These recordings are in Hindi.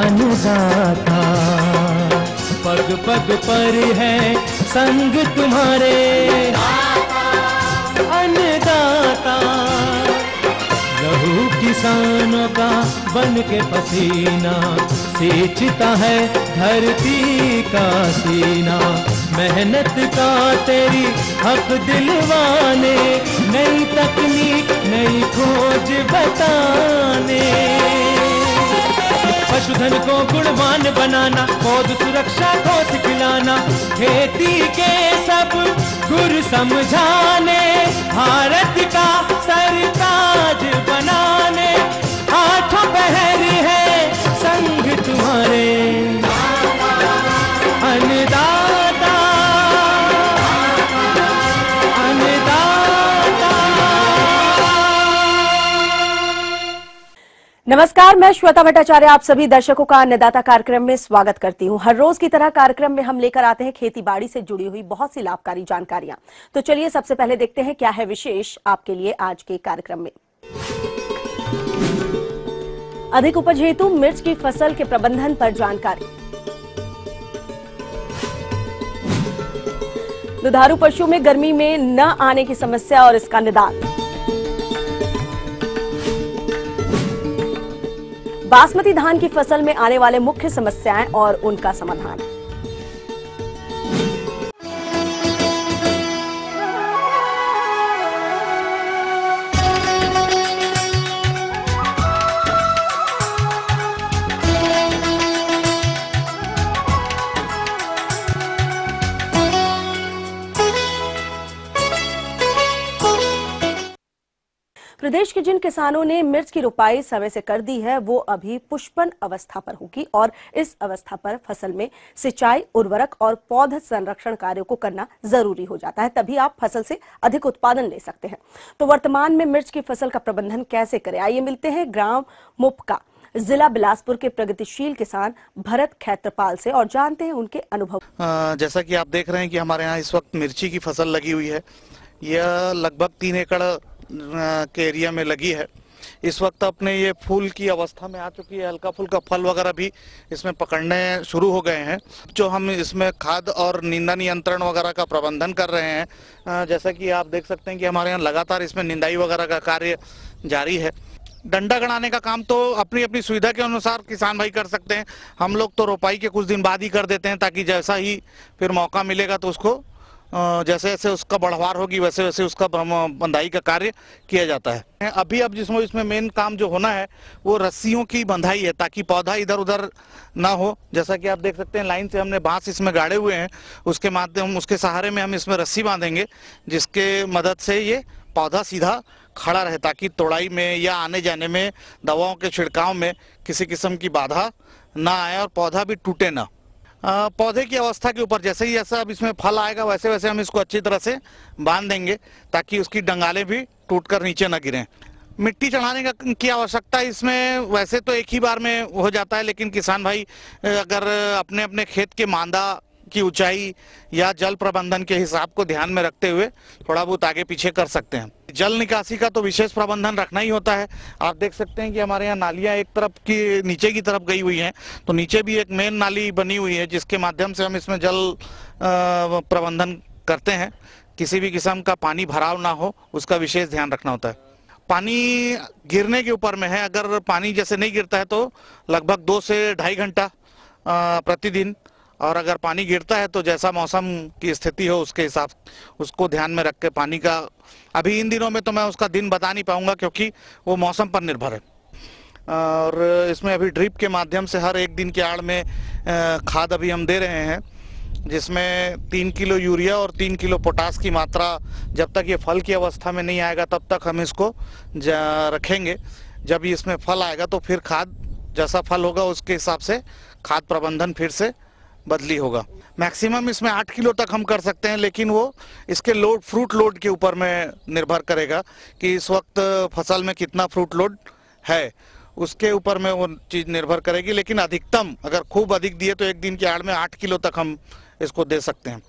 अन्नदाता। पग पग पर है संग तुम्हारे अन्नदाता। लहू किसानों का बन के पसीना सींचता है धरती का सीना। मेहनत का तेरी हक दिलवाने, नई तकनीक नई खोज बताने। पशुधन को गुणवान बनाना, पौध सुरक्षा को सिखलाना, खेती के सब गुर समझाने, भारत का सरताज बनाने। आठों पहर है संग तुम्हारे अन्नदाता अन्नदाता। नमस्कार, मैं श्वेता भट्टाचार्य आप सभी दर्शकों का अन्नदाता कार्यक्रम में स्वागत करती हूं। हर रोज की तरह कार्यक्रम में हम लेकर आते हैं खेती बाड़ी से जुड़ी हुई बहुत सी लाभकारी जानकारियां। तो चलिए सबसे पहले देखते हैं क्या है विशेष आपके लिए आज के कार्यक्रम में। अधिक उपज हेतु मिर्च की फसल के प्रबंधन पर जानकारी। दुधारू पशु में गर्मी में न आने की समस्या और इसका निदान। बासमती धान की फसल में आने वाले मुख्य समस्याएं और उनका समाधान। प्रदेश के जिन किसानों ने मिर्च की रोपाई समय से कर दी है वो अभी पुष्पन अवस्था पर होगी और इस अवस्था पर फसल में सिंचाई, उर्वरक और पौध संरक्षण कार्यों को करना जरूरी हो जाता है, तभी आप फसल से अधिक उत्पादन ले सकते हैं। तो वर्तमान में मिर्च की फसल का प्रबंधन कैसे करें, आइए मिलते हैं ग्राम मुपका जिला बिलासपुर के प्रगतिशील किसान भरत खैत्रपाल से और जानते हैं उनके अनुभव। जैसा कि आप देख रहे हैं कि हमारे यहाँ इस वक्त मिर्ची की फसल लगी हुई है। यह लगभग 3 एकड़ के एरिया में लगी है। इस वक्त अपने ये फूल की अवस्था में आ चुकी है, हल्का फुल्का फल वगैरह भी इसमें पकड़ने शुरू हो गए हैं। जो हम इसमें खाद और निंदा नियंत्रण वगैरह का प्रबंधन कर रहे हैं, जैसा कि आप देख सकते हैं कि हमारे यहाँ लगातार इसमें निंदाई वगैरह का कार्य जारी है। डंडा गड़ाने का काम तो अपनी अपनी सुविधा के अनुसार किसान भाई कर सकते हैं। हम लोग तो रोपाई के कुछ दिन बाद ही कर देते हैं, ताकि जैसा ही फिर मौका मिलेगा तो उसको जैसे जैसे उसका बढ़वार होगी वैसे वैसे उसका बंधाई का कार्य किया जाता है। अब जिसमें इसमें मेन काम जो होना है वो रस्सियों की बंधाई है, ताकि पौधा इधर उधर ना हो। जैसा कि आप देख सकते हैं लाइन से हमने बांस इसमें गाड़े हुए हैं, उसके माध्यम उसके सहारे में हम इसमें रस्सी बांधेंगे, जिसके मदद से ये पौधा सीधा खड़ा रहे, ताकि तोड़ाई में या आने जाने में, दवाओं के छिड़काव में किसी किस्म की बाधा ना आए और पौधा भी टूटे ना। पौधे की अवस्था के ऊपर जैसे ही जैसा अब इसमें फल आएगा वैसे वैसे हम इसको अच्छी तरह से बांध देंगे, ताकि उसकी डंगालें भी टूटकर नीचे न गिरें। मिट्टी चढ़ाने की आवश्यकता इसमें वैसे तो एक ही बार में हो जाता है, लेकिन किसान भाई अगर अपने अपने खेत के मांदा की ऊंचाई या जल प्रबंधन के हिसाब को ध्यान में रखते हुए थोड़ा बहुत आगे पीछे कर सकते हैं। जल निकासी का तो विशेष प्रबंधन रखना ही होता है। आप देख सकते हैं कि हमारे यहाँ नालियाँ एक तरफ की नीचे की तरफ गई हुई हैं, तो नीचे भी एक मेन नाली बनी हुई है, जिसके माध्यम से हम इसमें जल प्रबंधन करते हैं। किसी भी किस्म का पानी भराव ना हो, उसका विशेष ध्यान रखना होता है। पानी गिरने के ऊपर में है, अगर पानी जैसे नहीं गिरता है तो लगभग 2 से ढाई घंटा प्रतिदिन, और अगर पानी गिरता है तो जैसा मौसम की स्थिति हो उसके हिसाब उसको ध्यान में रख के पानी का, अभी इन दिनों में तो मैं उसका दिन बता नहीं पाऊंगा क्योंकि वो मौसम पर निर्भर है। और इसमें अभी ड्रिप के माध्यम से हर एक दिन के आड़ में खाद अभी हम दे रहे हैं, जिसमें 3 किलो यूरिया और 3 किलो पोटास की मात्रा जब तक ये फल की अवस्था में नहीं आएगा तब तक हम इसको रखेंगे। जब इसमें फल आएगा तो फिर खाद जैसा फल होगा उसके हिसाब से खाद प्रबंधन फिर से बदली होगा। मैक्सिमम इसमें 8 किलो तक हम कर सकते हैं, लेकिन वो इसके लोड, फ्रूट लोड के ऊपर में निर्भर करेगा कि इस वक्त फसल में कितना फ्रूट लोड है, उसके ऊपर में वो चीज़ निर्भर करेगी। लेकिन अधिकतम अगर खूब अधिक दिए तो एक दिन के आड़ में 8 किलो तक हम इसको दे सकते हैं।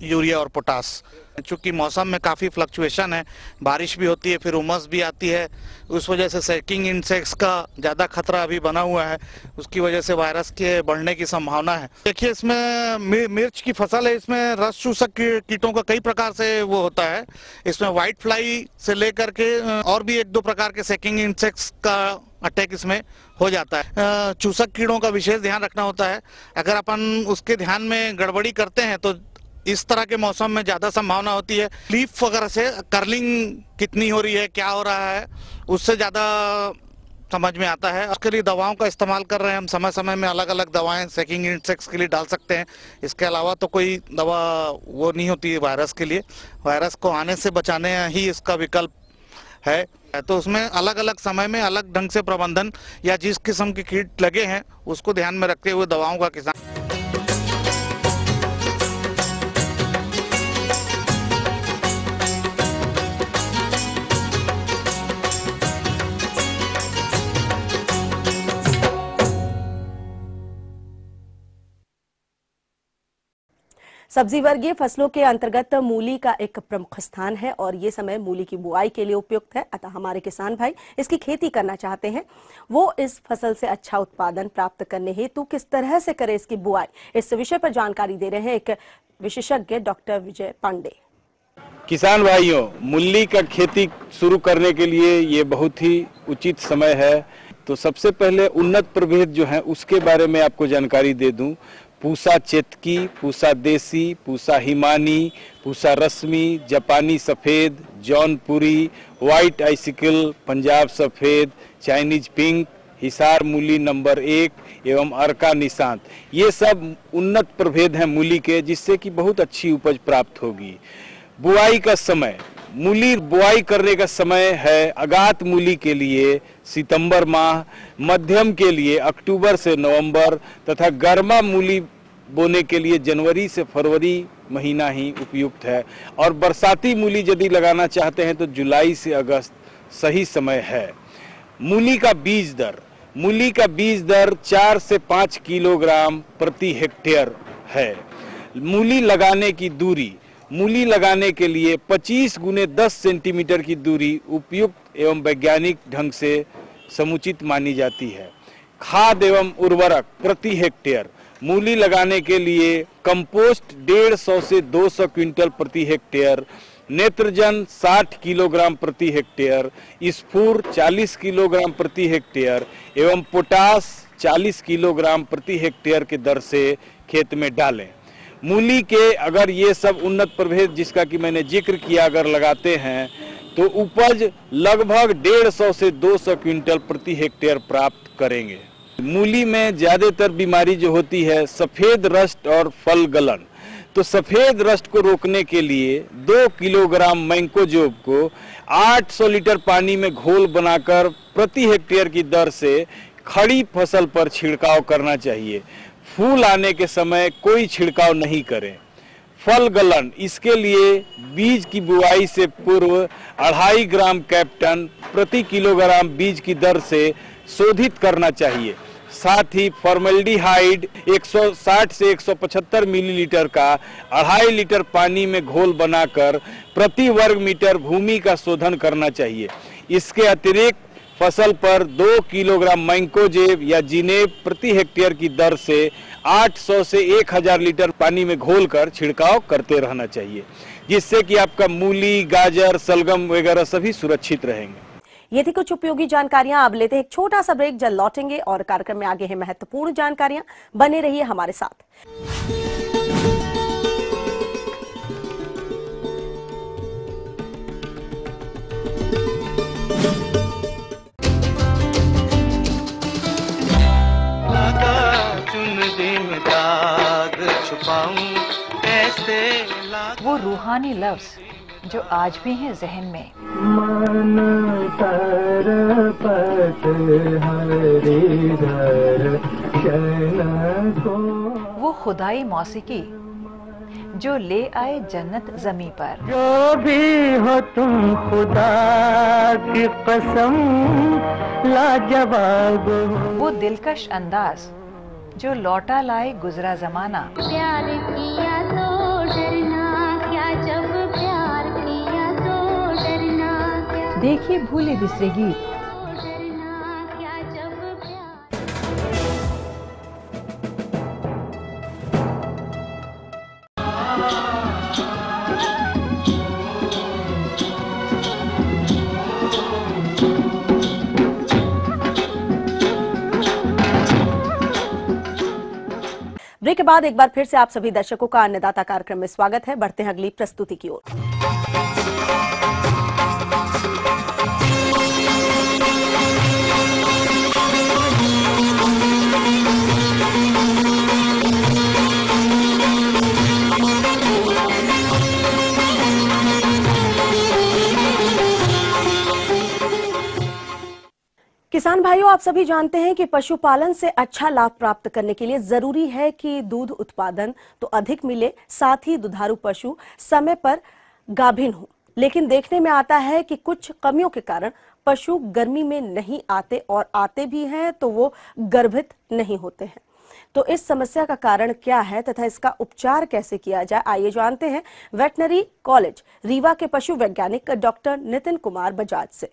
यूरिया और पोटास। चूंकि मौसम में काफ़ी फ्लक्चुएशन है, बारिश भी होती है, फिर उमस भी आती है, उस वजह से सैकिंग इंसेक्ट्स का ज़्यादा खतरा अभी बना हुआ है, उसकी वजह से वायरस के बढ़ने की संभावना है। देखिए, इसमें मिर्च की फसल है, इसमें रस चूसक कीटों का कई प्रकार से वो होता है। इसमें व्हाइट फ्लाई से लेकर के और भी 1-2 प्रकार के सैकिंग इंसेक्ट्स का अटैक इसमें हो जाता है। चूसक कीड़ों का विशेष ध्यान रखना होता है। अगर अपन उसके ध्यान में गड़बड़ी करते हैं तो इस तरह के मौसम में ज्यादा संभावना होती है। लीफ वगैरह से कर्लिंग कितनी हो रही है, क्या हो रहा है, उससे ज्यादा समझ में आता है। उसके लिए दवाओं का इस्तेमाल कर रहे हैं हम, समय समय में अलग अलग दवाएं सैकिंग इंसेक्ट्स के लिए डाल सकते हैं। इसके अलावा तो कोई दवा वो नहीं होती है वायरस के लिए। वायरस को आने से बचाने ही इसका विकल्प है। तो उसमें अलग अलग समय में अलग ढंग से प्रबंधन या जिस किस्म के कीट लगे हैं उसको ध्यान में रखते हुए दवाओं का किसान। सब्जी वर्गीय फसलों के अंतर्गत मूली का एक प्रमुख स्थान है और ये समय मूली की बुआई के लिए उपयुक्त है। अतः हमारे किसान भाई इसकी खेती करना चाहते हैं, वो इस फसल से अच्छा उत्पादन प्राप्त करने हेतु किस तरह से करें इसकी बुआई, इस विषय पर जानकारी दे रहे हैं एक विशेषज्ञ डॉक्टर विजय पांडे। किसान भाइयों, मूली का खेती शुरू करने के लिए ये बहुत ही उचित समय है। तो सबसे पहले उन्नत प्रभेद जो है उसके बारे में आपको जानकारी दे दूं। पूसा चेतकी, पूसा देसी, पूसा हिमानी, पूसा रश्मि, जापानी सफ़ेद, जौनपुरी, व्हाइट आइसिकल, पंजाब सफ़ेद, चाइनीज पिंक, हिसार मूली नंबर 1 एवं अर्का निशांत, ये सब उन्नत प्रभेद हैं मूली के, जिससे कि बहुत अच्छी उपज प्राप्त होगी। बुआई का समय, मूली बुआई करने का समय है अगात मूली के लिए सितंबर माह, मध्यम के लिए अक्टूबर से नवंबर तथा गर्मा मूली बोने के लिए जनवरी से फरवरी महीना ही उपयुक्त है। और बरसाती मूली यदि लगाना चाहते हैं तो जुलाई से अगस्त सही समय है। मूली का बीज दर, मूली का बीज दर 4 से 5 किलोग्राम प्रति हेक्टेयर है। मूली लगाने की दूरी, मूली लगाने के लिए 25 गुने 10 सेंटीमीटर की दूरी उपयुक्त एवं वैज्ञानिक ढंग से समुचित मानी जाती है। खाद एवं उर्वरक प्रति हेक्टेयर, मूली लगाने के लिए कंपोस्ट 150 से 200 क्विंटल प्रति हेक्टेयर, नेत्रजन 60 किलोग्राम प्रति हेक्टेयर, स्फूर 40 किलोग्राम प्रति हेक्टेयर एवं पोटास 40 किलोग्राम प्रति हेक्टेयर के दर से खेत में डालें। मूली के अगर ये सब उन्नत प्रभेद जिसका कि मैंने जिक्र किया अगर लगाते हैं तो उपज लगभग 150 से 200 क्विंटल प्रति हेक्टेयर प्राप्त करेंगे। मूली में ज्यादातर बीमारी जो होती है सफेद रस्ट और फल गलन, तो सफेद रस्ट को रोकने के लिए 2 किलोग्राम मैंकोजोब को 800 लीटर पानी में घोल बनाकर प्रति हेक्टेयर की दर से खड़ी फसल पर छिड़काव करना चाहिए। फूल आने के समय कोई छिड़काव नहीं करें। फल गलन, इसके लिए बीज की बुआई से पूर्व 2.5 ग्राम कैप्टन प्रति किलोग्राम बीज की दर से शोधित करना चाहिए। साथ ही फॉर्मेल्डिहाइड 160 से 175 मिलीलीटर का 2.5 लीटर पानी में घोल बनाकर प्रति वर्ग मीटर भूमि का शोधन करना चाहिए। इसके अतिरिक्त फसल पर 2 किलोग्राम मैंकोजेब या जिनेब प्रति हेक्टेयर की दर से 800 से 1000 लीटर पानी में घोलकर छिड़काव करते रहना चाहिए, जिससे कि आपका मूली, गाजर, सलगम वगैरह सभी सुरक्षित रहेंगे। ये थी कुछ उपयोगी जानकारियां। अब लेते हैं एक छोटा सा ब्रेक, जल्द लौटेंगे और कार्यक्रम में आगे है महत्वपूर्ण जानकारियां। बने रहिए हमारे साथ। वो रूहानी लफ्ज जो आज भी हैं जहन में, मन तरपत हरिधर शरण को, वो खुदाई मौसीकी जो ले आए जन्नत जमी पर। जो भी हो तुम खुदा की कसम लाजवाब हो, वो दिलकश अंदाज जो लौटा लाए गुजरा जमाना। प्यार किया तो डरना देखिए भूले बिसरे गीत। ब्रेक के बाद एक बार फिर से आप सभी दर्शकों का अन्नदाता कार्यक्रम में स्वागत है। बढ़ते हैं अगली प्रस्तुति की ओर। किसान भाइयों, आप सभी जानते हैं कि पशुपालन से अच्छा लाभ प्राप्त करने के लिए जरूरी है कि दूध उत्पादन तो अधिक मिले, साथ ही दुधारू पशु समय पर गाभिन हो। लेकिन देखने में आता है कि कुछ कमियों के कारण पशु गर्मी में नहीं आते और आते भी हैं तो वो गर्भित नहीं होते हैं। तो इस समस्या का कारण क्या है तथा इसका उपचार कैसे किया जाए, आइए जानते हैं वेटनरी कॉलेज रीवा के पशु वैज्ञानिक डॉक्टर नितिन कुमार बजाज से।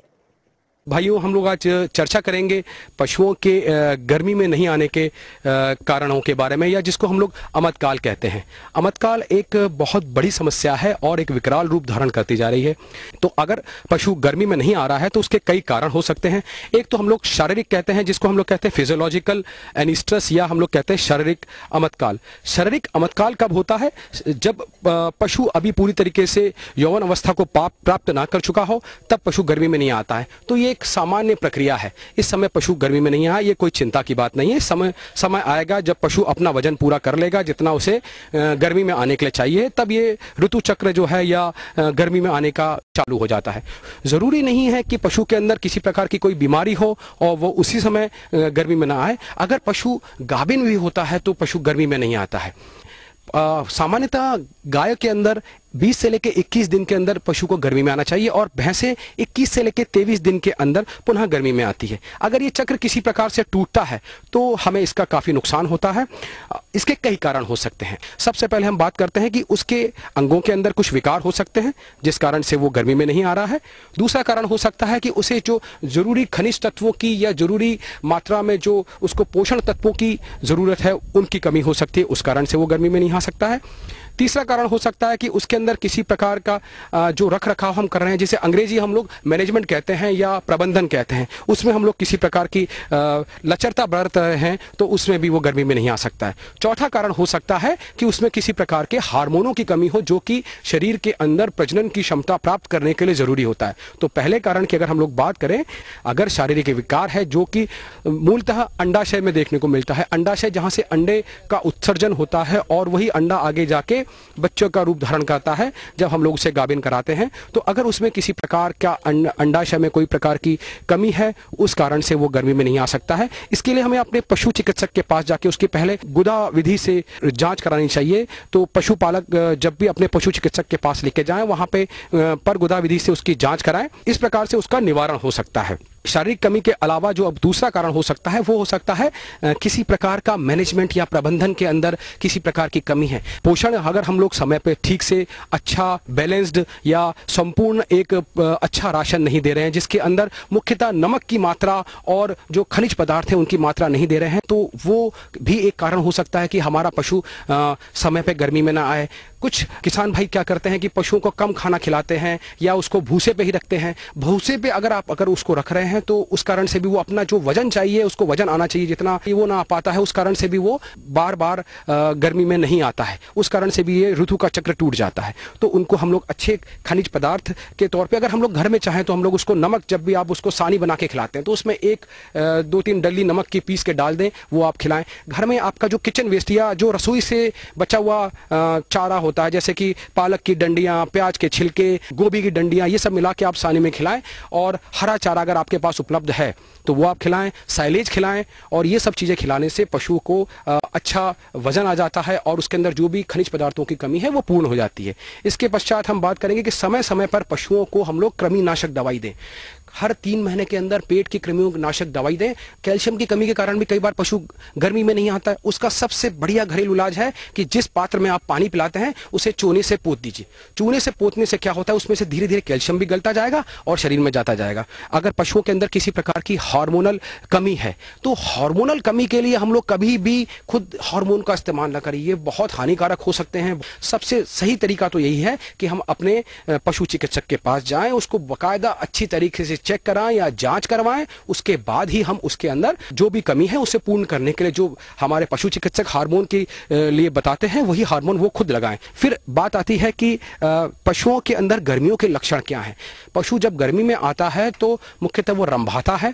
भाइयों, हम लोग आज चर्चा करेंगे पशुओं के गर्मी में नहीं आने के कारणों के बारे में, या जिसको हम लोग अमतकाल कहते हैं। अमतकाल एक बहुत बड़ी समस्या है और एक विकराल रूप धारण करती जा रही है। तो अगर पशु गर्मी में नहीं आ रहा है तो उसके कई कारण हो सकते हैं। एक तो हम लोग शारीरिक कहते हैं, जिसको हम लोग कहते हैं फिजियोलॉजिकल एनिस्ट्रस, या हम लोग कहते हैं शारीरिक अमतकाल। शारीरिक अमतकाल कब होता है? जब पशु अभी पूरी तरीके से यौवन अवस्था को प्राप्त ना कर चुका हो, तब पशु गर्मी में नहीं आता है। तो ये एक सामान्य प्रक्रिया है। इस समय पशु गर्मी में नहीं आया, ये कोई चिंता की बात नहीं है। समय आएगा जब पशु अपना वजन पूरा कर लेगा जितना उसे गर्मी में आने के लिए चाहिए, तब ये ऋतु चक्र जो है या गर्मी में आने का चालू हो जाता है। जरूरी नहीं है कि पशु के अंदर किसी प्रकार की कोई बीमारी हो और वो उसी समय गर्मी में ना आए। अगर पशु गाभिन भी होता है तो पशु गर्मी में नहीं आता है। सामान्यतः गाय के अंदर 20 से लेकर 21 दिन के अंदर पशु को गर्मी में आना चाहिए और भैंसे 21 से लेकर 23 दिन के अंदर पुनः गर्मी में आती है। अगर ये चक्र किसी प्रकार से टूटता है तो हमें इसका काफी नुकसान होता है। इसके कई कारण हो सकते हैं। सबसे पहले हम बात करते हैं कि उसके अंगों के अंदर कुछ विकार हो सकते हैं जिस कारण से वो गर्मी में नहीं आ रहा है। दूसरा कारण हो सकता है कि उसे जो जरूरी खनिज तत्वों की या जरूरी मात्रा में जो उसको पोषण तत्वों की जरूरत है उनकी कमी हो सकती है, उस कारण से वो गर्मी में नहीं आ सकता है। तीसरा कारण हो सकता है कि उसके अंदर किसी प्रकार का जो रख रखाव हम कर रहे हैं, जिसे अंग्रेजी हम लोग मैनेजमेंट कहते हैं या प्रबंधन कहते हैं, उसमें हम लोग किसी प्रकार की लचरता बरत रहे हैं तो उसमें भी वो गर्मी में नहीं आ सकता है। चौथा कारण हो सकता है कि उसमें किसी प्रकार के हार्मोनों की कमी हो जो कि शरीर के अंदर प्रजनन की क्षमता प्राप्त करने के लिए जरूरी होता है। तो पहले कारण की अगर हम लोग बात करें, अगर शारीरिक विकार है जो कि मूलतः अंडाशय में देखने को मिलता है, अंडाशय जहां से अंडे का उत्सर्जन होता है और वही अंडा आगे जाके बच्चों का रूप धारण करता है जब हम लोग उसे गाभिन कराते हैं, तो अगर उसमें किसी प्रकार का अंडाशय में कोई प्रकार की कमी है उस कारण से वो गर्मी में नहीं आ सकता है। इसके लिए हमें अपने पशु चिकित्सक के पास जाके उसके पहले गुदा विधि से जांच करानी चाहिए। तो पशुपालक जब भी अपने पशु चिकित्सक के पास लेके जाएं वहां पे पर गुदा विधि से उसकी जांच कराएं। इस प्रकार से उसका निवारण हो सकता है। शारीरिक कमी के अलावा जो अब दूसरा कारण हो सकता है वो हो सकता है किसी प्रकार का मैनेजमेंट या प्रबंधन के अंदर किसी प्रकार की कमी है। पोषण अगर हम लोग समय पे ठीक से अच्छा बैलेंस्ड या संपूर्ण एक अच्छा राशन नहीं दे रहे हैं, जिसके अंदर मुख्यतः नमक की मात्रा और जो खनिज पदार्थ है उनकी मात्रा नहीं दे रहे हैं, तो वो भी एक कारण हो सकता है कि हमारा पशु समय पे गर्मी में ना आए। कुछ किसान भाई क्या करते हैं कि पशुओं को कम खाना खिलाते हैं या उसको भूसे पे ही रखते हैं। भूसे पे अगर उसको रख रहे हैं तो उस कारण से भी वो अपना जो वजन चाहिए, उसको वजन आना चाहिए जितना, वो ना आ पाता है। उस कारण से भी वो बार बार गर्मी में नहीं आता है। उस कारण से भी ये ऋतु का चक्र टूट जाता है। तो उनको हम लोग अच्छे खनिज पदार्थ के तौर पे अगर हम लोग घर में चाहें तो हम लोग उसको नमक, जब भी आप उसको सानी बना के खिलाते हैं तो उसमें 2-3 डली नमक की पीस के डाल दें, वो आप खिलाएं। घर में आपका जो किचन वेस्ट या जो रसोई से बचा हुआ चारा होता है, जैसे कि पालक की डंडियां, प्याज के छिलके, गोभी की डंडियां, ये सब मिला के आप सानी में खिलाएं। और हरा चारा अगर आपके पास उपलब्ध है तो वो आप खिलाएं, साइलेज खिलाएं। और ये सब चीजें खिलाने से पशु को अच्छा वजन आ जाता है और उसके अंदर जो भी खनिज पदार्थों की कमी है वो पूर्ण हो जाती है। इसके पश्चात हम बात करेंगे कि समय समय पर पशुओं को हम लोग कृमिनाशक दवाई दें। हर 3 महीने के अंदर पेट की कृमियों नाशक दवाई दें। कैल्शियम की कमी के कारण भी कई बार पशु गर्मी में नहीं आता है। उसका सबसे बढ़िया घरेलू इलाज है कि जिस पात्र में आप पानी पिलाते हैं उसे चूने से पोत दीजिए। चूने से पोतने से क्या होता है, उसमें से धीरे धीरे कैल्शियम भी गलता जाएगा और शरीर में जाता जाएगा। अगर पशुओं के अंदर किसी प्रकार की हार्मोनल कमी है तो हार्मोनल कमी के लिए हम लोग कभी भी खुद हार्मोन का इस्तेमाल न करें, ये बहुत हानिकारक हो सकते हैं। सबसे सही तरीका तो यही है कि हम अपने पशु चिकित्सक के पास जाएं, उसको बाकायदा अच्छी तरीके से चेक कराएं या जांच करवाएं। उसके बाद ही हम उसके अंदर जो भी कमी है उसे पूर्ण करने के लिए जो हमारे पशु चिकित्सक हार्मोन के लिए बताते हैं वही हार्मोन वो खुद लगाएं। फिर बात आती है कि पशुओं के अंदर गर्मियों के लक्षण क्या हैं। पशु जब गर्मी में आता है तो मुख्यतः वो रंभाता है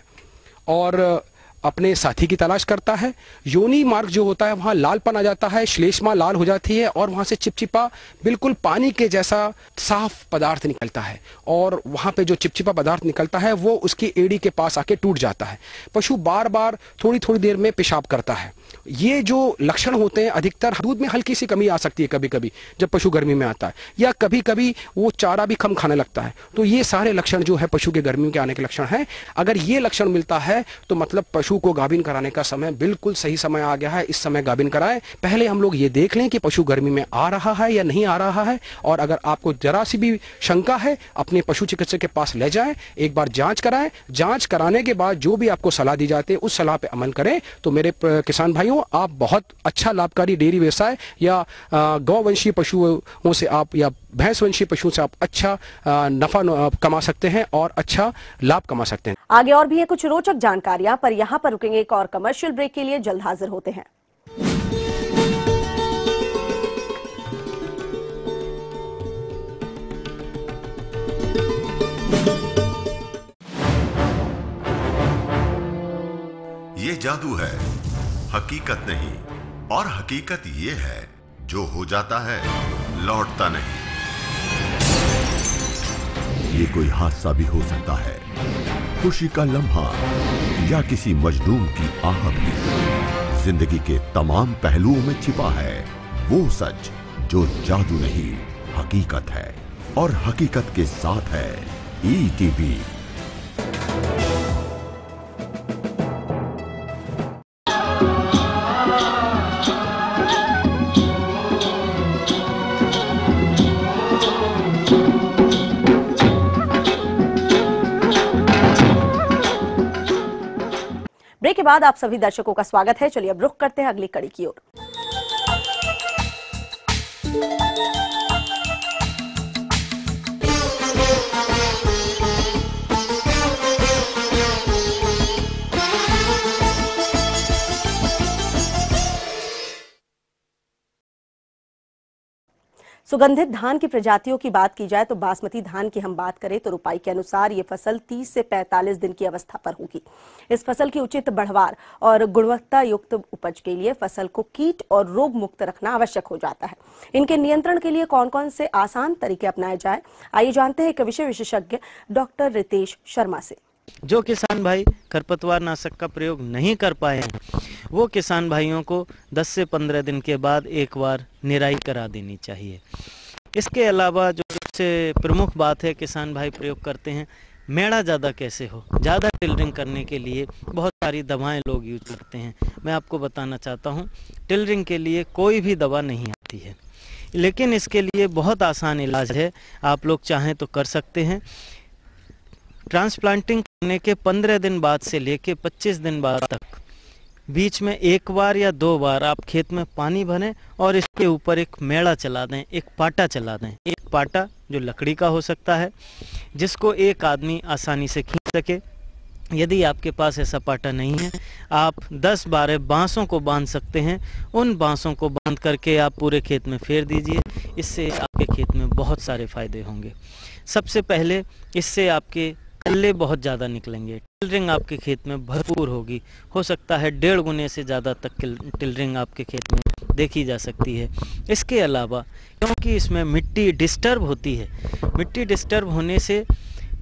और अपने साथी की तलाश करता है। योनि मार्ग जो होता है वहाँ लालपन आ जाता है, श्लेष्मा लाल हो जाती है और वहाँ से चिपचिपा बिल्कुल पानी के जैसा साफ पदार्थ निकलता है और वहाँ पे जो चिपचिपा पदार्थ निकलता है वो उसकी एड़ी के पास आके टूट जाता है। पशु बार बार थोड़ी थोड़ी देर में पेशाब करता है। ये जो लक्षण होते हैं अधिकतर दूध में हल्की सी कमी आ सकती है कभी कभी जब पशु गर्मी में आता है, या कभी कभी वो चारा भी कम खाने लगता है। तो ये सारे लक्षण जो है पशु के गर्मियों के आने के लक्षण हैं। अगर ये लक्षण मिलता है तो मतलब पशु को गाभिन कराने का समय बिल्कुल सही समय आ गया है। इस समय गाभिन कराएं। पहले हम लोग ये देख लें कि पशु गर्मी में आ रहा है या नहीं आ रहा है, और अगर आपको जरा सी भी शंका है अपने पशु चिकित्सक के पास ले जाएं, एक बार जांच कराएं। जांच कराने के बाद जो भी आपको सलाह दी जाती है उस सलाह पे अमल करें। तो मेरे किसान भाइयों, आप बहुत अच्छा लाभकारी डेयरी व्यवसाय या गौवंशीय पशुओं से आप या भैंसवंशीय पशुओं से आप अच्छा नफा कमा सकते हैं और अच्छा लाभ कमा सकते हैं। आगे और भी है कुछ रोचक जानकारियां, पर यहां पर रुकेंगे एक और कमर्शियल ब्रेक के लिए। जल्द हाजिर होते हैं। ये जादू है, हकीकत नहीं। और हकीकत ये है, जो हो जाता है लौटता नहीं। ये कोई हादसा भी हो सकता है, खुशी का लम्हा या किसी मजलूम की आह भी। जिंदगी के तमाम पहलुओं में छिपा है वो सच जो जादू नहीं, हकीकत है। और हकीकत के साथ है ईटीवी। ब्रेक के बाद आप सभी दर्शकों का स्वागत है। चलिए अब रुख करते हैं अगली कड़ी की ओर। सुगंधित धान की प्रजातियों की बात की जाए तो बासमती धान की हम बात करें तो रुपाई के अनुसार ये फसल 30 से 45 दिन की अवस्था पर होगी। इस फसल की उचित बढ़वार और गुणवत्ता युक्त उपज के लिए फसल को कीट और रोग मुक्त रखना आवश्यक हो जाता है। इनके नियंत्रण के लिए कौन कौन से आसान तरीके अपनाए जाए, आइए जानते हैं एक विषय विशेषज्ञ डॉक्टर रितेश शर्मा से। जो किसान भाई खरपतवार नाशक का प्रयोग नहीं कर पाए हैं वो किसान भाइयों को 10 से 15 दिन के बाद एक बार निराई करा देनी चाहिए। इसके अलावा जो सबसे प्रमुख बात है, किसान भाई प्रयोग करते हैं मेड़ा ज़्यादा कैसे हो। ज़्यादा टिलरिंग करने के लिए बहुत सारी दवाएं लोग यूज करते हैं। मैं आपको बताना चाहता हूं, टिलरिंग के लिए कोई भी दवा नहीं आती है, लेकिन इसके लिए बहुत आसान इलाज है। आप लोग चाहें तो कर सकते हैं। ट्रांसप्लांटिंग करने के 15 दिन बाद से लेके 25 दिन बाद तक बीच में एक बार या 2 बार आप खेत में पानी भरें और इसके ऊपर एक मेड़ा चला दें, एक पाटा चला दें। एक पाटा जो लकड़ी का हो सकता है, जिसको एक आदमी आसानी से खींच सके। यदि आपके पास ऐसा पाटा नहीं है, आप 10-12 बांसों को बांध सकते हैं। उन बांसों को बांध करके आप पूरे खेत में फेर दीजिए। इससे आपके खेत में बहुत सारे फायदे होंगे। सबसे पहले इससे आपके कल्ले बहुत ज़्यादा निकलेंगे। टिलरिंग आपके खेत में भरपूर होगी। हो सकता है 1.5 गुने से ज़्यादा तक टिलरिंग आपके खेत में देखी जा सकती है। इसके अलावा क्योंकि इसमें मिट्टी डिस्टर्ब होती है, मिट्टी डिस्टर्ब होने से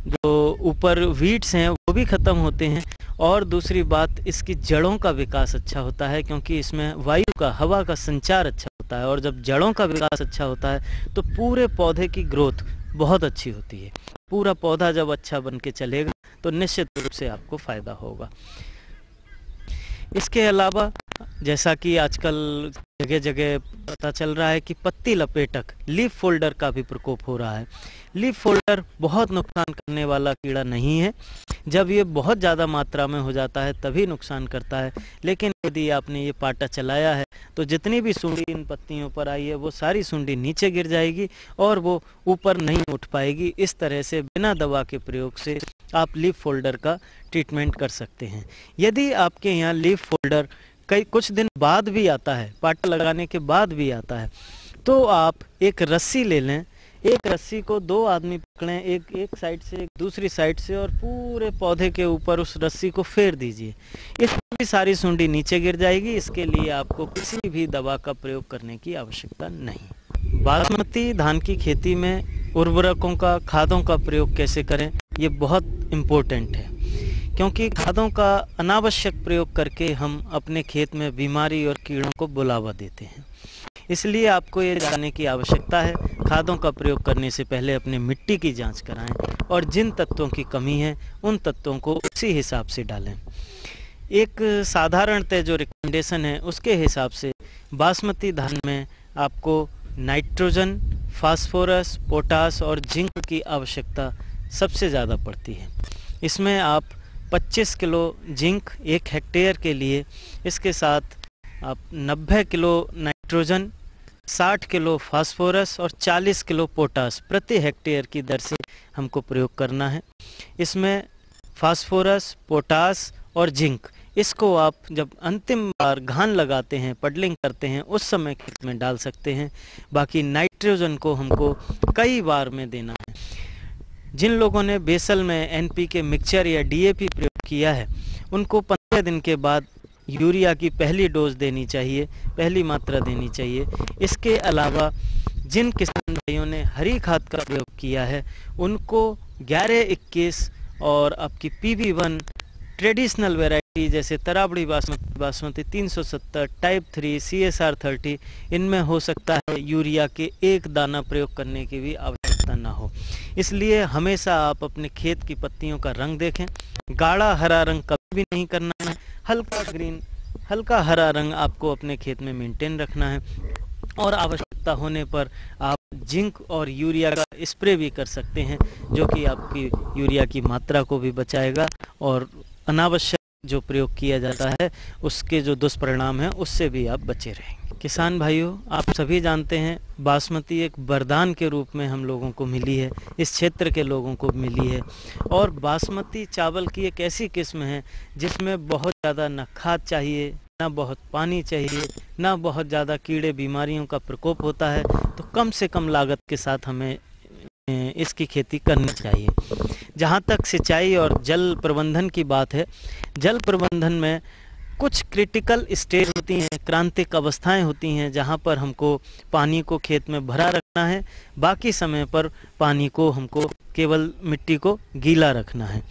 जो ऊपर वीड्स हैं वो भी ख़त्म होते हैं। और दूसरी बात, इसकी जड़ों का विकास अच्छा होता है, क्योंकि इसमें वायु का, हवा का संचार अच्छा होता है। और जब जड़ों का विकास अच्छा होता है तो पूरे पौधे की ग्रोथ बहुत अच्छी होती है। पूरा पौधा जब अच्छा बन के चलेगा तो निश्चित रूप से आपको फायदा होगा। इसके अलावा जैसा कि आजकल जगह जगह पता चल रहा है कि पत्ती लपेटक लीफ फोल्डर का भी प्रकोप हो रहा है। लीफ फोल्डर बहुत नुकसान करने वाला कीड़ा नहीं है, जब ये बहुत ज़्यादा मात्रा में हो जाता है तभी नुकसान करता है, लेकिन यदि आपने ये पाटा चलाया है तो जितनी भी सूंडी इन पत्तियों पर आई है वो सारी सूंडी नीचे गिर जाएगी और वो ऊपर नहीं उठ पाएगी। इस तरह से बिना दवा के प्रयोग से आप लीफ फोल्डर का ट्रीटमेंट कर सकते हैं। यदि आपके यहाँ लीफ फोल्डर कुछ दिन बाद भी आता है, पाटा लगाने के बाद भी आता है, तो आप एक रस्सी ले लें, एक रस्सी को 2 आदमी पकड़ें, एक साइड से एक दूसरी साइड से, और पूरे पौधे के ऊपर उस रस्सी को फेर दीजिए। इसमें भी सारी सूंडी नीचे गिर जाएगी। इसके लिए आपको किसी भी दवा का प्रयोग करने की आवश्यकता नहीं। बासमती धान की खेती में उर्वरकों का, खादों का प्रयोग कैसे करें, ये बहुत इम्पोर्टेंट है, क्योंकि खादों का अनावश्यक प्रयोग करके हम अपने खेत में बीमारी और कीड़ों को बुलावा देते हैं। इसलिए आपको ये जानने की आवश्यकता है, खादों का प्रयोग करने से पहले अपने मिट्टी की जांच कराएं और जिन तत्वों की कमी है उन तत्वों को उसी हिसाब से डालें। एक साधारणतः जो रिकमेंडेशन है उसके हिसाब से बासमती धान में आपको नाइट्रोजन, फास्फोरस, पोटास और जिंक की आवश्यकता सबसे ज़्यादा पड़ती है। इसमें आप 25 किलो जिंक 1 हेक्टेयर के लिए, इसके साथ आप 90 किलो नाइट्रोजन, 60 किलो फास्फोरस और 40 किलो पोटास प्रति हेक्टेयर की दर से हमको प्रयोग करना है। इसमें फास्फोरस, पोटास और जिंक, इसको आप जब अंतिम बार घान लगाते हैं, पडलिंग करते हैं, उस समय खेत में डाल सकते हैं। बाकी नाइट्रोजन को हमको कई बार में देना है। जिन लोगों ने बेसल में एनपीके मिक्सचर या डीएपी प्रयोग किया है उनको 15 दिन के बाद यूरिया की पहली डोज देनी चाहिए, पहली मात्रा देनी चाहिए। इसके अलावा जिन किसान भाइयों ने हरी खाद का प्रयोग किया है उनको 11-21 और आपकी PB1 ट्रेडिशनल वैरायटी जैसे तराबड़ी बासमती 370, टाइप 3, CSR 30, इनमें हो सकता है यूरिया के 1 दाना प्रयोग करने की भी आवश्यकता ना हो। इसलिए हमेशा आप अपने खेत की पत्तियों का रंग देखें। गाढ़ा हरा रंग कभी भी नहीं करना है, हल्का ग्रीन, हल्का हरा रंग आपको अपने खेत में मेंटेन रखना है। और आवश्यकता होने पर आप जिंक और यूरिया का स्प्रे भी कर सकते हैं, जो कि आपकी यूरिया की मात्रा को भी बचाएगा और अनावश्यक जो प्रयोग किया जाता है उसके जो दुष्परिणाम हैं उससे भी आप बचे रहेंगे। किसान भाइयों, आप सभी जानते हैं बासमती एक वरदान के रूप में हम लोगों को मिली है, इस क्षेत्र के लोगों को मिली है। और बासमती चावल की एक ऐसी किस्म है जिसमें बहुत ज़्यादा न खाद चाहिए, ना बहुत पानी चाहिए, ना बहुत ज़्यादा कीड़े बीमारियों का प्रकोप होता है। तो कम से कम लागत के साथ हमें इसकी खेती करनी चाहिए। जहाँ तक सिंचाई और जल प्रबंधन की बात है, जल प्रबंधन में कुछ क्रिटिकल स्टेज होती हैं, क्रांतिक अवस्थाएं होती हैं जहाँ पर हमको पानी को खेत में भरा रखना है, बाकी समय पर पानी को हमको केवल मिट्टी को गीला रखना है।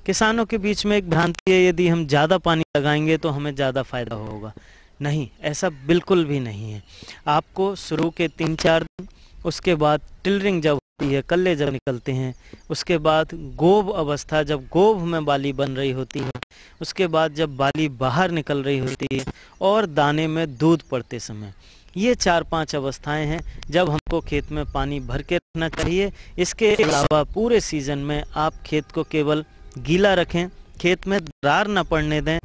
किसानों के बीच में एक भ्रांति है, यदि हम ज़्यादा पानी लगाएंगे तो हमें ज़्यादा फायदा होगा। नहीं, ऐसा बिल्कुल भी नहीं है। आपको शुरू के 3-4 दिन, उसके बाद टिलरिंग जब होती है, कल्ले जब निकलते हैं, उसके बाद गोभ अवस्था जब गोभ में बाली बन रही होती है, उसके बाद जब बाली बाहर निकल रही होती है और दाने में दूध पड़ते समय, ये 4-5 अवस्थाएं हैं जब हमको खेत में पानी भर के रखना चाहिए। इसके अलावा पूरे सीजन में आप खेत को केवल गीला रखें, खेत में दरार न पड़ने दें,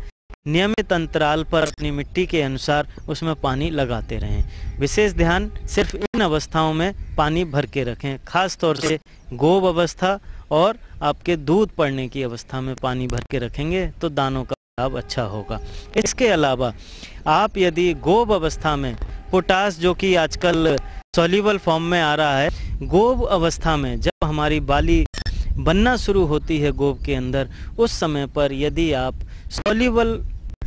नियमित अंतराल पर अपनी मिट्टी के अनुसार उसमें पानी लगाते रहें। विशेष ध्यान सिर्फ इन अवस्थाओं में पानी भर के रखें, खास तौर से गोभ अवस्था और आपके दूध पड़ने की अवस्था में पानी भर के रखेंगे तो दानों का लाभ अच्छा होगा। इसके अलावा आप यदि गोभ अवस्था में पोटास, जो कि आजकल सॉल्युबल फॉर्म में आ रहा है, गोभ अवस्था में जब हमारी बाली बनना शुरू होती है गोभ के अंदर, उस समय पर यदि आप सॉल्युबल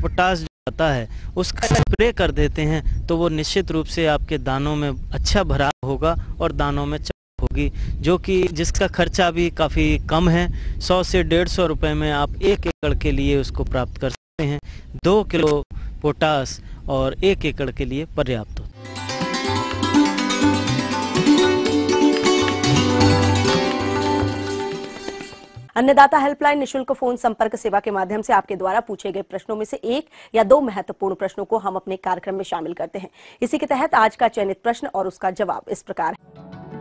पोटास जो आता है उसका स्प्रे कर देते हैं तो वो निश्चित रूप से आपके दानों में अच्छा भराव होगा और दानों में चमक होगी, जो कि जिसका खर्चा भी काफ़ी कम है। 100 से 150 रुपये में आप 1 एकड़ के लिए उसको प्राप्त कर सकते हैं। 2 किलो पोटास और 1 एकड़ के लिए पर्याप्त होता है। अन्नदाता हेल्पलाइन निशुल्क फोन संपर्क सेवा के माध्यम से आपके द्वारा पूछे गए प्रश्नों में से 1 या 2 महत्वपूर्ण प्रश्नों को हम अपने कार्यक्रम में शामिल करते हैं। इसी के तहत आज का चयनित प्रश्न और उसका जवाब इस प्रकार है।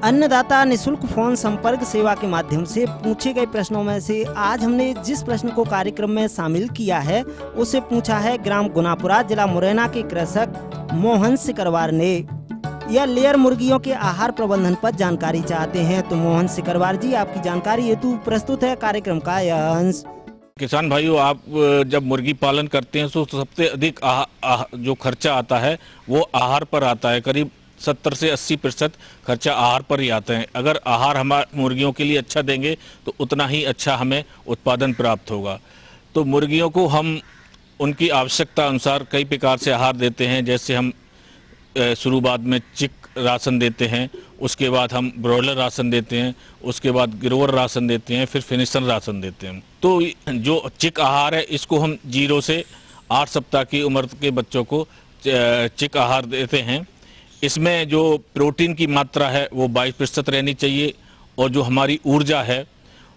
अन्नदाता निशुल्क फोन संपर्क सेवा के माध्यम से पूछे गए प्रश्नों में से आज हमने जिस प्रश्न को कार्यक्रम में शामिल किया है उसे पूछा है ग्राम गुनापुरा, जिला मुरैना के कृषक मोहन सिकरवार ने। यह लेयर मुर्गियों के आहार प्रबंधन पर जानकारी चाहते हैं। तो मोहन सिकरवार जी, आपकी जानकारी हेतु प्रस्तुत है कार्यक्रम का यह अंश। किसान भाइयों, आप जब मुर्गी पालन करते हैं तो सबसे अधिक जो खर्चा आता है वो आहार पर आता है। करीब 70 से 80% खर्चा आहार पर ही आता है। अगर आहार हमारे मुर्गियों के लिए अच्छा देंगे तो उतना ही अच्छा हमें उत्पादन प्राप्त होगा। तो मुर्गियों को हम उनकी आवश्यकता अनुसार कई प्रकार से आहार देते हैं। जैसे हम शुरुआत में चिक राशन देते हैं, उसके बाद हम ब्रॉयलर राशन देते हैं, उसके बाद गिरोवर राशन देते हैं, फिर फिनिशर राशन देते हैं। तो जो चिक आहार है इसको हम 0 से 8 सप्ताह की उम्र के बच्चों को चिक आहार देते हैं। इसमें जो प्रोटीन की मात्रा है वो 22% रहनी चाहिए और जो हमारी ऊर्जा है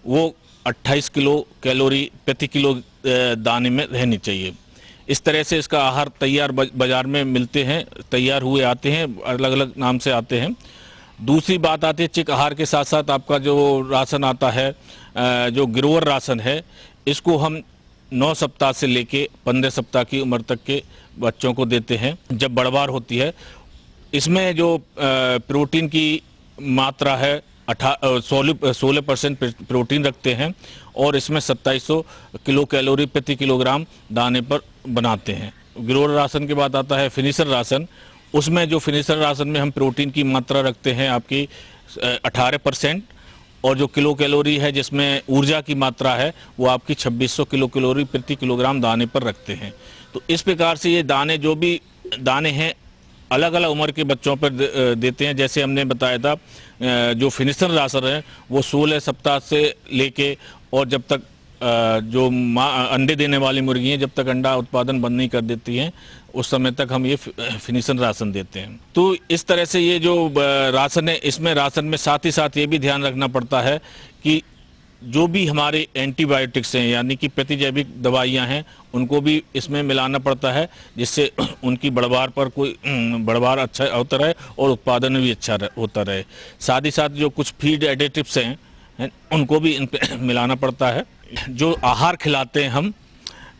वो 28 किलो कैलोरी प्रति किलो दाने में रहनी चाहिए। इस तरह से इसका आहार तैयार बाजार में मिलते हैं, तैयार हुए आते हैं, अलग अलग नाम से आते हैं। दूसरी बात आती है चिक आहार के साथ साथ आपका जो राशन आता है, जो गिरोवर राशन है, इसको हम 9 सप्ताह से लेके 15 सप्ताह की उम्र तक के बच्चों को देते हैं जब बढ़वार होती है। इसमें जो प्रोटीन की मात्रा है 16% प्रोटीन रखते हैं और इसमें 2700 किलो कैलोरी प्रति किलोग्राम दाने पर बनाते हैं। गिरोवर राशन के बाद आता है फिनिशर राशन। उसमें जो फिनिशर राशन में हम प्रोटीन की मात्रा रखते हैं आपकी 18% और जो किलो कैलोरी है जिसमें ऊर्जा की मात्रा है वो आपकी 2600 किलो कैलोरी प्रति किलोग्राम दाने पर रखते हैं। तो इस प्रकार से ये दाने जो भी दाने हैं अलग अलग उम्र के बच्चों पर देते हैं। जैसे हमने बताया था जो फिनिशर राशन है वो 16 सप्ताह से लेके और जब तक जो अंडे देने वाली मुर्गी हैं जब तक अंडा उत्पादन बंद नहीं कर देती हैं उस समय तक हम ये फिनिशर राशन देते हैं। तो इस तरह से ये जो राशन है इसमें राशन में साथ ही साथ ये भी ध्यान रखना पड़ता है कि जो भी हमारे एंटीबायोटिक्स हैं यानी कि प्रतिजैविक दवाइयां हैं उनको भी इसमें मिलाना पड़ता है जिससे उनकी बढ़वार अच्छा होता रहे और उत्पादन भी अच्छा होता रहे। साथ ही साथ जो कुछ फीड एडिटिव्स हैं उनको भी इन पे मिलाना पड़ता है। जो आहार खिलाते हैं हम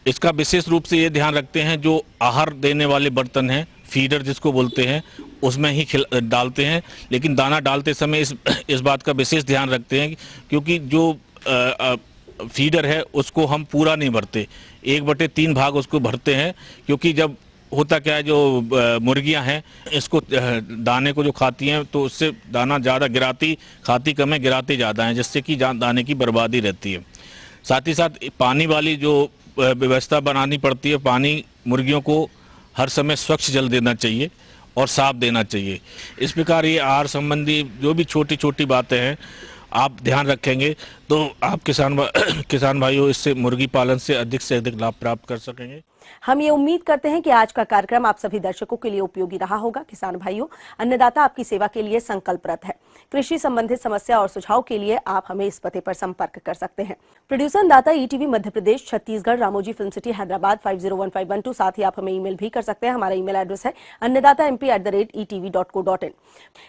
इसका विशेष रूप से ये ध्यान रखते हैं जो आहार देने वाले बर्तन हैं फीडर जिसको बोलते हैं उसमें ही डालते हैं। लेकिन दाना डालते समय इस बात का विशेष ध्यान रखते हैं क्योंकि जो फीडर है उसको हम पूरा नहीं भरते, 1/3 भाग उसको भरते हैं। क्योंकि जब होता क्या है जो मुर्गियां हैं इसको दाने को जो खाती हैं तो उससे दाना ज़्यादा खाती कम है, गिराती ज़्यादा है, जिससे कि दाने की बर्बादी रहती है। साथ ही साथ पानी वाली जो व्यवस्था बनानी पड़ती है, पानी मुर्गियों को हर समय स्वच्छ जल देना चाहिए और साफ देना चाहिए। इस प्रकार ये आहार संबंधी जो भी छोटी छोटी बातें हैं आप ध्यान रखेंगे तो आप किसान भाइयों इससे मुर्गी पालन से अधिक लाभ प्राप्त कर सकेंगे। हम ये उम्मीद करते हैं कि आज का कार्यक्रम आप सभी दर्शकों के लिए उपयोगी रहा होगा। किसान भाइयों, अन्नदाता आपकी सेवा के लिए संकल्परत है। कृषि संबंधित समस्या और सुझाव के लिए आप हमें इस पते पर संपर्क कर सकते हैं। प्रोड्यूसर अन्नदाता ETV Madhya Pradesh, Chhattisgarh, Ramoji film city, Hyderabad 501512। साथ ही आप हमें ईमेल भी कर सकते हैं। हमारा ईमेल एड्रेस है annadatamp@etv.co.in।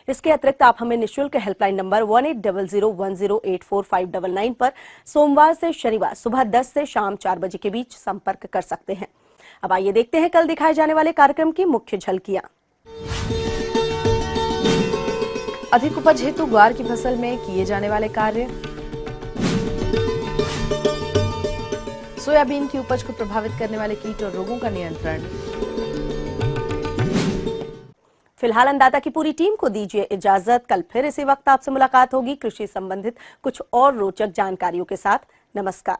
इसके अतिरिक्त आप हमें निःशुल्क हेल्पलाइन नंबर 180010845999 पर सोमवार से शनिवार सुबह 10 से शाम 4 बजे के बीच संपर्क कर सकते हैं। अब आइए देखते हैं कल दिखाए जाने वाले कार्यक्रम की मुख्य झलकियां। अधिक उपज हेतु ग्वार की फसल में किए जाने वाले कार्य, सोयाबीन की उपज को प्रभावित करने वाले कीट और रोगों का नियंत्रण। फिलहाल अन्नदाता की पूरी टीम को दीजिए इजाजत। कल फिर इसी वक्त आपसे मुलाकात होगी कृषि संबंधित कुछ और रोचक जानकारियों के साथ। नमस्कार।